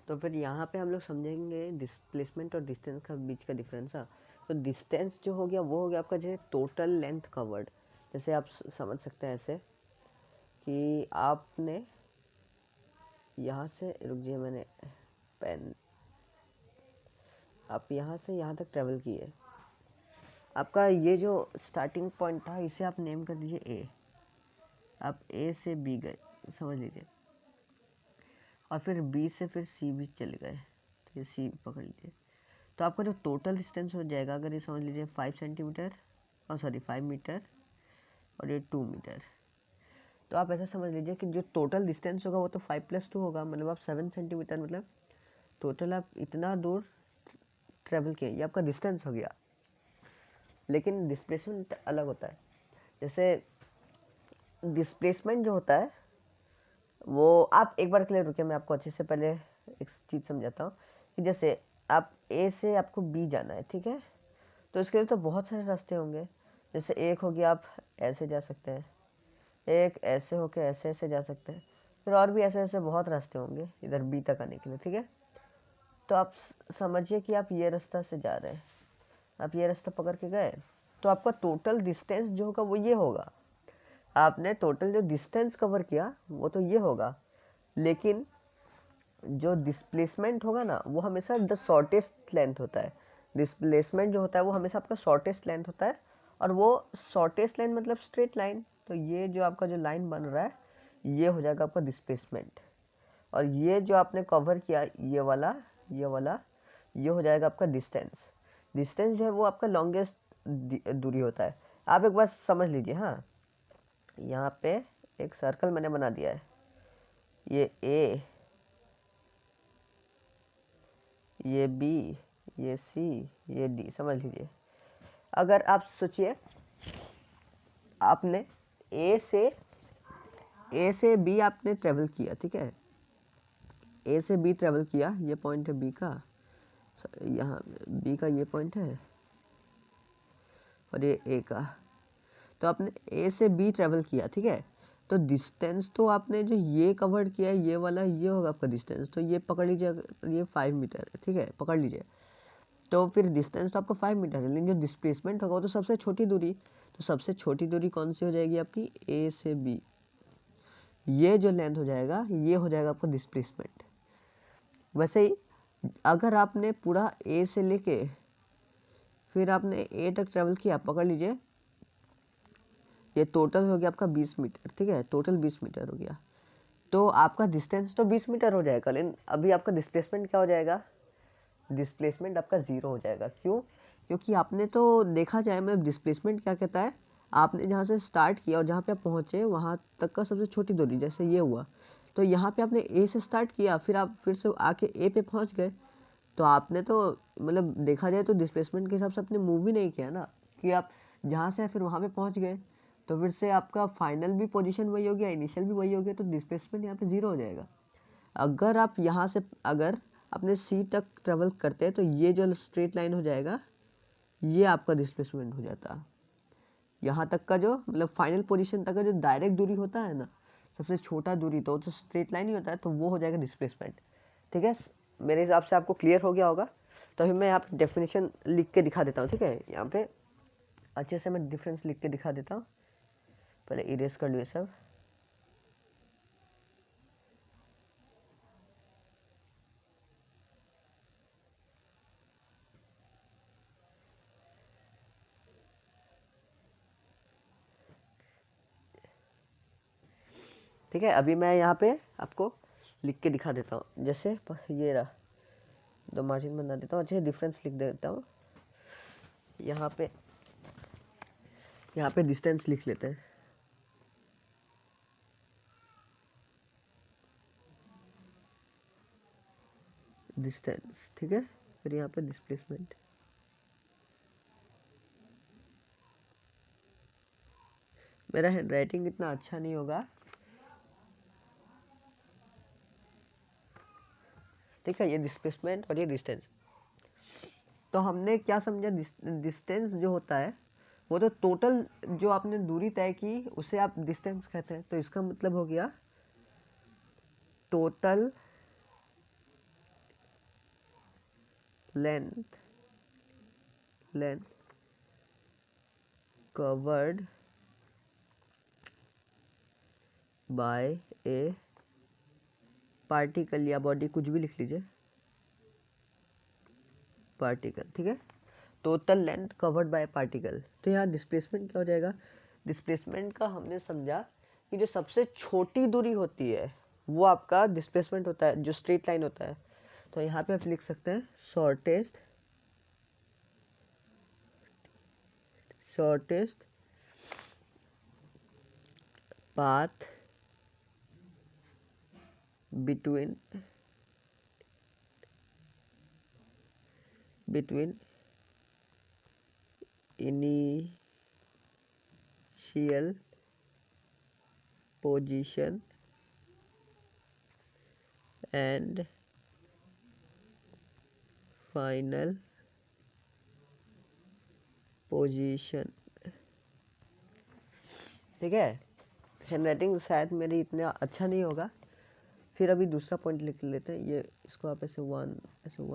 तो फिर यहाँ पे हम लोग समझेंगे डिस्प्लेसमेंट और डिस्टेंस का बीच का डिफरेंस। हाँ, तो डिस्टेंस जो हो गया वो हो गया आपका जो है टोटल लेंथ कवर्ड। जैसे आप समझ सकते हैं ऐसे कि आपने यहाँ से, रुक जाइए मैंने पेन, आप यहाँ से यहाँ तक ट्रेवल किए, आपका ये जो स्टार्टिंग पॉइंट था इसे आप नेम कर दीजिए ए। आप ए से बी गए समझ लीजिए, और फिर बी से फिर सी भी चले गए, तो ये सी पकड़ लीजिए। तो आपका जो टोटल डिस्टेंस हो जाएगा, अगर ये समझ लीजिए 5 सेंटीमीटर, और सॉरी 5 मीटर, और ये 2 मीटर। तो आप ऐसा समझ लीजिए कि जो टोटल डिस्टेंस होगा वो तो 5 + 2 होगा, मतलब आप 7 सेंटीमीटर, मतलब टोटल आप इतना दूर ट्रेवल किए, ये आपका डिस्टेंस हो गया। लेकिन डिस्प्लेसमेंट अलग होता है। जैसे डिस्प्लेसमेंट जो होता है वो, आप एक बार के लिए रुकिए, मैं आपको अच्छे से पहले एक चीज़ समझाता हूँ कि जैसे आप ए से आपको बी जाना है, ठीक है, तो इसके लिए तो बहुत सारे रास्ते होंगे। जैसे एक हो गया आप ऐसे जा सकते हैं, एक ऐसे होके ऐसे ऐसे जा सकते हैं, फिर और भी ऐसे ऐसे बहुत रास्ते होंगे इधर बी तक आने के लिए, ठीक है। तो आप समझिए कि आप ये रास्ता से जा रहे हैं, आप ये रास्ता पकड़ के गए, तो आपका टोटल डिस्टेंस जो होगा वो ये होगा। आपने टोटल जो डिस्टेंस कवर किया वो तो ये होगा, लेकिन जो डिस्प्लेसमेंट होगा ना वो हमेशा द शॉर्टेस्ट लेंथ होता है। डिस्प्लेसमेंट जो होता है वो हमेशा आपका शॉर्टेस्ट लेंथ होता है, और वो शॉर्टेस्ट लाइन मतलब स्ट्रेट लाइन। तो ये जो आपका जो लाइन बन रहा है ये हो जाएगा आपका डिस्प्लेसमेंट, और ये जो आपने कवर किया ये वाला, ये वाला, ये हो जाएगा आपका डिस्टेंस। डिस्टेंस जो है वो आपका लॉन्गेस्ट दूरी होता है। आप एक बार समझ लीजिए, हाँ, यहाँ पे एक सर्कल मैंने बना दिया है, ये ए, ये बी, ये सी, ये डी, समझ लीजिए। अगर आप सोचिए आपने ए से बी आपने ट्रेवल किया, ठीक है, ए से बी ट्रेवल किया, ये पॉइंट है बी का, यहाँ बी का ये पॉइंट है, और ये ए का। तो आपने ए से बी ट्रेवल किया, ठीक है, तो डिस्टेंस तो आपने जो ये कवर किया है ये वाला, ये होगा आपका डिस्टेंस। तो ये पकड़ लीजिए, ये 5 मीटर है, ठीक है, पकड़ लीजिए। तो फिर डिस्टेंस तो आपका 5 मीटर है, लेकिन जो डिस्प्लेसमेंट होगा वो तो सबसे छोटी दूरी। तो सबसे छोटी दूरी कौन सी हो जाएगी आपकी, ए से बी, ये जो लेंथ हो जाएगा ये हो जाएगा आपका डिस्प्लेसमेंट। वैसे ही अगर आपने पूरा ए से लेके फिर आपने ए तक ट्रेवल किया, पकड़ लीजिए, ये टोटल हो गया आपका 20 मीटर, ठीक है, टोटल 20 मीटर हो गया। तो आपका डिस्टेंस तो 20 मीटर हो जाएगा, लेकिन अभी आपका डिस्प्लेसमेंट क्या हो जाएगा, डिस्प्लेसमेंट आपका ज़ीरो हो जाएगा। क्यों? क्योंकि आपने तो देखा जाए, मतलब डिस्प्लेसमेंट क्या कहता है, आपने जहाँ से स्टार्ट किया और जहाँ पे आप पहुँचे वहाँ तक का सबसे छोटी दूरी, जैसे ये हुआ, तो यहाँ पे आपने ए से स्टार्ट किया, फिर आप फिर से आके ए पे पहुँच गए, तो आपने तो मतलब देखा जाए तो डिस्प्लेसमेंट के हिसाब से आपने मूव ही नहीं किया ना, कि आप जहाँ से फिर वहाँ पे पहुँच गए, तो फिर से आपका फाइनल भी पोजीशन वही हो गया, इनिशियल भी वही हो गया, तो डिस्प्लेसमेंट यहाँ पे ज़ीरो हो जाएगा। अगर आप यहाँ से अगर अपने सी तक ट्रेवल करते हैं तो ये जो स्ट्रेट लाइन हो जाएगा ये आपका डिस्प्लेसमेंट हो जाता। यहाँ तक का जो मतलब फाइनल पोजीशन तक का जो डायरेक्ट दूरी होता है ना, सबसे छोटा दूरी, तो स्ट्रेट लाइन ही होता है, तो वो हो जाएगा डिस्प्लेसमेंट। ठीक है, मेरे हिसाब से आपको क्लियर हो गया होगा। तो अभी मैं यहाँ पे डेफिनेशन लिख के दिखा देता हूँ, ठीक है, यहाँ पे अच्छे से मैं डिफरेंस लिख के दिखा देता हूँ। पहले इरेज कर लो सब। ठीक है, अभी मैं यहाँ पे आपको लिख के दिखा देता हूँ। जैसे ये रहा, दो मार्जिन बना देता हूँ, अच्छे डिफरेंस लिख देता हूँ। यहाँ पे डिस्टेंस लिख लेते हैं, डिस्टेंस, ठीक है, फिर यहाँ पे डिस्प्लेसमेंट। मेरा हैंड राइटिंग इतना अच्छा नहीं होगा, ठीक है, ये डिस्प्लेसमेंट और ये डिस्टेंस। तो हमने क्या समझा, डिस्टेंस जो होता है वो तो टोटल जो आपने दूरी तय की उसे आप डिस्टेंस कहते हैं। तो इसका मतलब हो गया total length covered by a particle या बॉडी, कुछ भी लिख लीजिए, पार्टिकल, ठीक है। Total length covered by particle. तो यहाँ डिस्प्लेसमेंट क्या हो जाएगा? डिस्प्लेसमेंट का हमने समझा कि जो सबसे छोटी दूरी होती है वो आपका डिस्प्लेसमेंट होता है, जो स्ट्रेट लाइन होता है। तो यहाँ पे आप लिख सकते हैं shortest path between initial position and final position, ठीक है। हैंडराइटिंग शायद मेरी इतना अच्छा नहीं होगा, फिर अभी दूसरा पॉइंट लिख लेते हैं। ये इसको आप ऐसे वन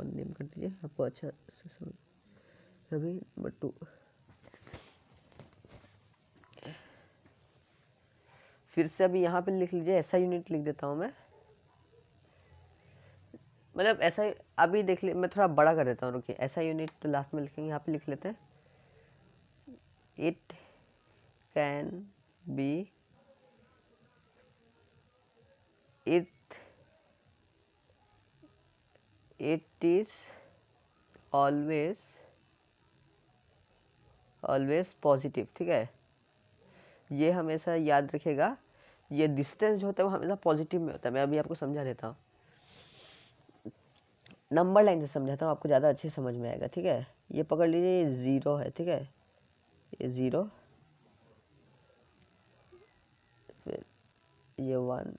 नेम कर दीजिए, आपको अच्छा से समझ। अभी नंबर 2, फिर से अभी यहाँ पे लिख लीजिए, ऐसा यूनिट लिख देता हूँ मैं, मतलब ऐसा अभी देख ले, मैं थोड़ा बड़ा कर देता हूँ, रुकिए। ऐसा यूनिट तो लास्ट में लिखेंगे, यहाँ पे लिख लेते हैं। It can be it is always positive, ठीक है। ये हमेशा याद रखिएगा, ये डिस्टेंस जो होता है वो हमेशा पॉजिटिव में होता है। मैं अभी आपको समझा देता हूँ, नंबर लाइन से समझाता हूँ, आपको ज़्यादा अच्छे समझ में आएगा, ठीक है। ये पकड़ लीजिए, ये 0 है, ठीक है, ये 0, फिर ये 1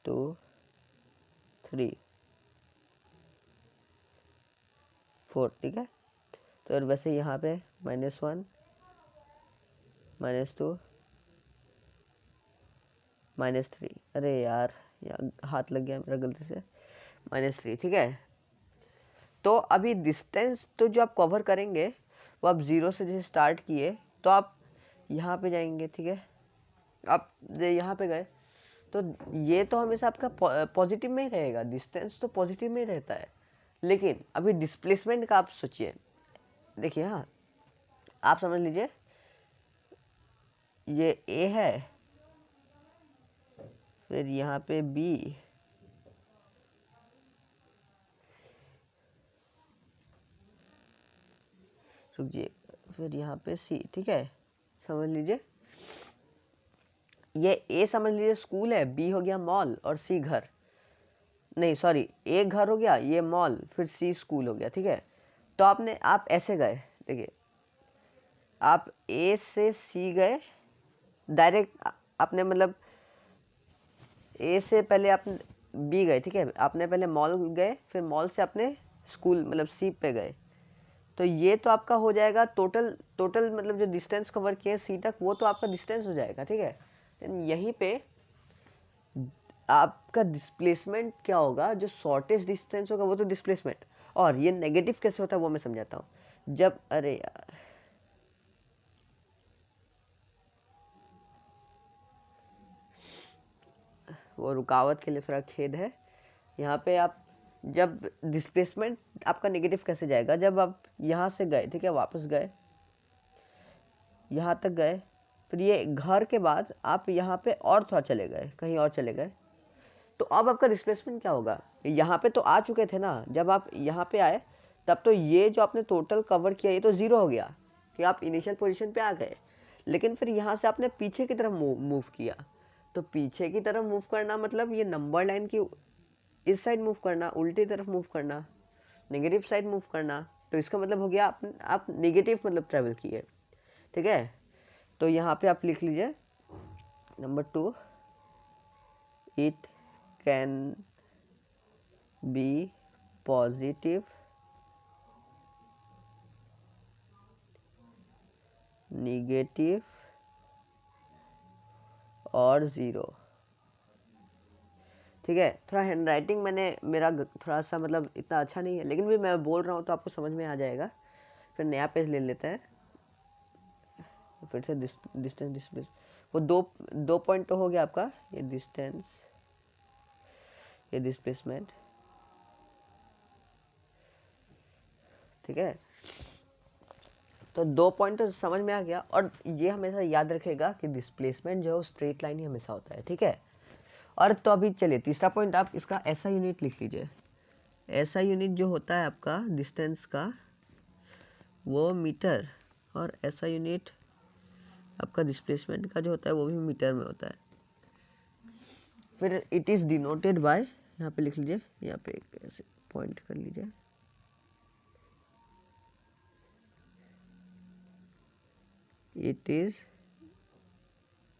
2 3 4, ठीक है। तो और वैसे यहाँ पे -1 -2 -3, अरे यार यहाँ हाथ लग गया मेरा गलती से, -3, ठीक है। तो अभी डिस्टेंस तो जो आप कवर करेंगे वो आप 0 से जैसे स्टार्ट किए, तो आप यहाँ पे जाएंगे, ठीक है। आप यहाँ पे गए तो ये तो हमेशा आपका पॉजिटिव में ही रहेगा, डिस्टेंस तो पॉजिटिव में ही रहता है। लेकिन अभी डिस्प्लेसमेंट का आप सोचिए, देखिए, हाँ, आप समझ लीजिए, ये ए है, फिर यहाँ पे बी, रुकिए, फिर यहाँ पे सी, ठीक है। समझ लीजिए, ये ए समझ लीजिए स्कूल है, बी हो गया मॉल, और सी घर, नहीं सॉरी, ए घर हो गया, ये मॉल, फिर सी स्कूल हो गया, ठीक है। तो आप ऐसे गए, देखिए, आप ए से सी गए डायरेक्ट, आपने मतलब ए से पहले आप बी गए, ठीक है। आपने पहले मॉल गए, फिर मॉल से अपने स्कूल मतलब सी पे गए। तो ये तो आपका हो जाएगा टोटल मतलब जो डिस्टेंस कवर किया सी तक, वो तो आपका डिस्टेंस हो जाएगा, ठीक है। यहीं पे आपका डिस्प्लेसमेंट क्या होगा, जो शॉर्टेस्ट डिस्टेंस होगा वो तो डिस्प्लेसमेंट। और ये नेगेटिव कैसे होता है वो मैं समझाता हूँ। जब, अरे यार, वो रुकावट के लिए थोड़ा खेद है। यहाँ पे आप जब डिस्प्लेसमेंट आपका नेगेटिव कैसे जाएगा, जब आप यहाँ से गए, ठीक है, वापस गए, यहाँ तक गए, फिर ये घर के बाद आप यहाँ पे और थोड़ा चले गए, कहीं और चले गए, तो अब आपका डिस्प्लेसमेंट क्या होगा? यहाँ पे तो आ चुके थे ना, जब आप यहाँ पे आए तब तो ये जो आपने टोटल कवर किया ये तो 0 हो गया कि आप इनिशियल पोजीशन पे आ गए। लेकिन फिर यहाँ से आपने पीछे की तरफ मूव किया, तो पीछे की तरफ मूव करना मतलब ये नंबर लाइन की इस साइड मूव करना, उल्टी तरफ मूव करना, नेगेटिव साइड मूव करना। तो इसका मतलब हो गया आप नेगेटिव मतलब ट्रैवल किए, ठीक है। तो यहाँ पे आप लिख लीजिए number 2, it can be positive, negative और 0। ठीक है। थोड़ा हैंड राइटिंग मेरा थोड़ा सा मतलब इतना अच्छा नहीं है, लेकिन भी मैं बोल रहा हूँ तो आपको समझ में आ जाएगा। फिर नया पेज ले लेते हैं, फिर से डिस्टेंस वो दो पॉइंट तो हो गया आपका, ये डिस्टेंस, ये डिस्प्लेसमेंट, ठीक है। तो 2 पॉइंट तो समझ में आ गया। और ये हमेशा याद रखेगा कि डिस्प्लेसमेंट जो है वो स्ट्रेट लाइन ही हमेशा होता है, ठीक है। और तो अभी चलिए तीसरा पॉइंट, आप इसका ऐसा यूनिट लिख लीजिए। ऐसा यूनिट जो होता है आपका डिस्टेंस का वो मीटर, और ऐसा यूनिट आपका डिस्प्लेसमेंट का जो होता है वो भी मीटर में होता है। फिर इट इज़ डिनोटेड बाय, यहाँ पे लिख लीजिए, यहाँ पे एक ऐसे पॉइंट कर लीजिए, it is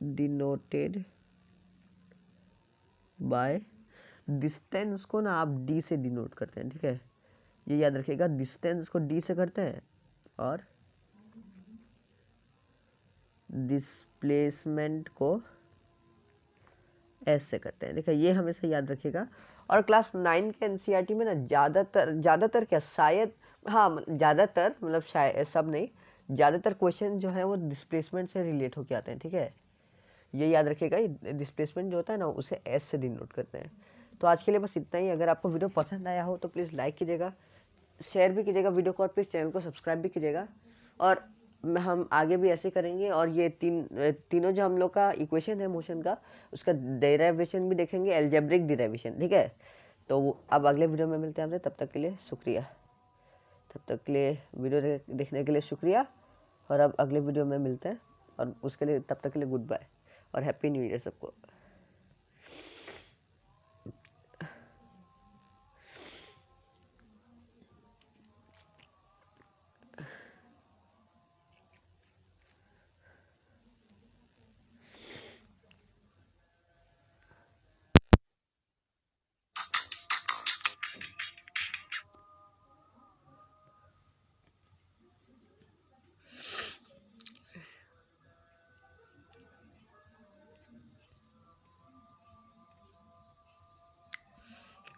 denoted by, distance को ना आप डी से डिनोट करते हैं, ठीक है। ये याद रखिएगा, डिस्टेंस को डी से करते हैं और डिस्प्लेसमेंट को एस से करते हैं, देखिए ये हमेशा याद रखिएगा। और क्लास 9 के एनसीईआरटी में ना ज़्यादातर क्या, शायद, हाँ ज़्यादातर मतलब शायद, सब नहीं, ज़्यादातर क्वेश्चन जो है वो डिस्प्लेसमेंट से रिलेट होके आते हैं, ठीक है। ये याद रखिएगा, डिस्प्लेसमेंट जो होता है ना उसे एस से डिनोट करते हैं। तो आज के लिए बस इतना ही। अगर आपको वीडियो पसंद आया हो तो प्लीज़ लाइक कीजिएगा, शेयर भी कीजिएगा वीडियो को, और प्लीज़ चैनल को सब्सक्राइब भी कीजिएगा। और हम आगे भी ऐसे करेंगे। और ये तीनों जो हम लोग का इक्वेशन है मोशन का, उसका डेरिवेशन भी देखेंगे, एल्जेब्रिक डेरिवेशन, ठीक है। तो अब अगले वीडियो में मिलते हैं हमसे, तब तक के लिए शुक्रिया। तब तक के लिए वीडियो देखने के लिए शुक्रिया, और अब अगले वीडियो में मिलते हैं, और उसके लिए तब तक के लिए गुड बाय और हैप्पी न्यू ईयर सबको।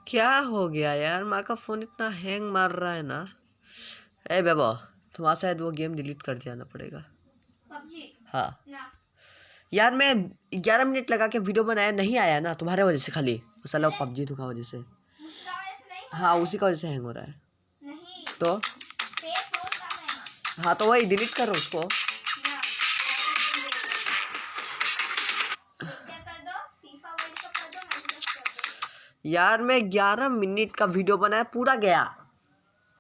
क्या हो गया यार, माँ का फ़ोन इतना हैंग मार रहा है ना। ए बेबा, तुम्हारा शायद वो गेम डिलीट कर दिया ना पड़ेगा। PUBG? हाँ ना। यार मैं 11 मिनट लगा के वीडियो बनाया, नहीं आया ना तुम्हारे वजह से, खाली साला PUBG का वजह से। हाँ उसी का वजह से हैंग हो रहा है। नहीं तो हाँ तो वही डिलीट करो उसको। यार मैं 11 मिनट का वीडियो बनाया, पूरा गया।